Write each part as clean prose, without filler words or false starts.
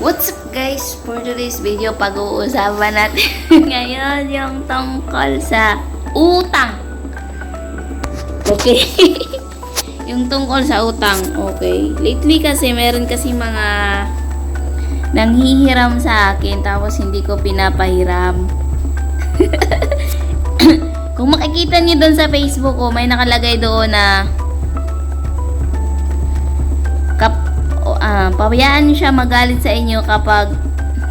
What's up guys? For today's video, pag-uusapan natin ngayon yung tungkol sa utang. Okay. Yung tungkol sa utang. Okay. Lately kasi, meron kasi mga nanghihiram sa akin tapos hindi ko pinapahiram. Kung makikita niyo doon sa Facebook ko, may nakalagay doon na pabayaan niyo siya magalit sa inyo kapag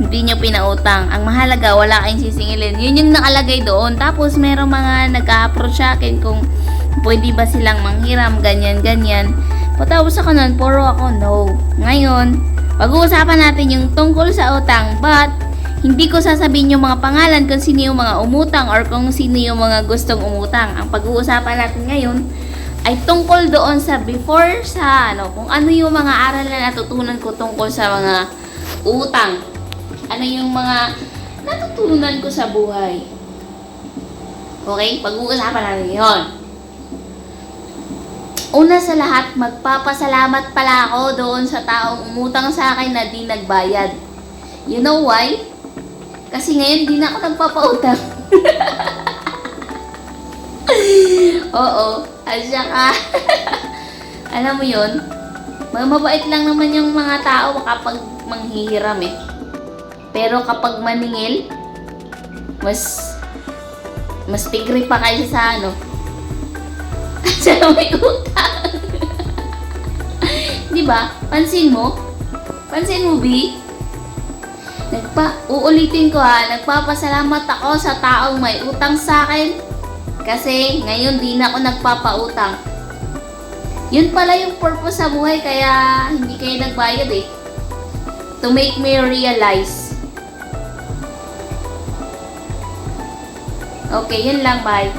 hindi niyo pinautang. Ang mahalaga, wala kayong sisingilin. Yun yung nakalagay doon. Tapos merong mga nag-a-approach sa akin kung pwede ba silang manghiram, ganyan. Patapos ako nun, puro ako no. Ngayon, pag-uusapan natin yung tungkol sa utang, but hindi ko sasabihin yung mga pangalan kung sino yung mga umutang or kung sino yung mga gustong umutang. Ang pag-uusapan natin ngayon ay tungkol doon sa before sa kung ano yung mga aral na natutunan ko tungkol sa mga utang. Ano yung mga natutunan ko sa buhay. Okay? Pag-uusapan natin yun. Una sa lahat, magpapasalamat pala ako doon sa taong umutang sa akin na di nagbayad. You know why? Kasi ngayon di na ako nagpapautang. Oo. At saka, alam mo yun, mabait lang naman yung mga tao kapag manghihiram eh. Pero kapag maningil, mas tigre pa kayo sa sa may utang. Diba? Pansin mo, B? Uulitin ko nagpapasalamat ako sa taong may utang sa akin. Kasi ngayon di na ako nagpapautang. Yun pala yung purpose sa buhay kaya hindi kayo nagbayad eh. To make me realize. Okay, yun lang. Bye.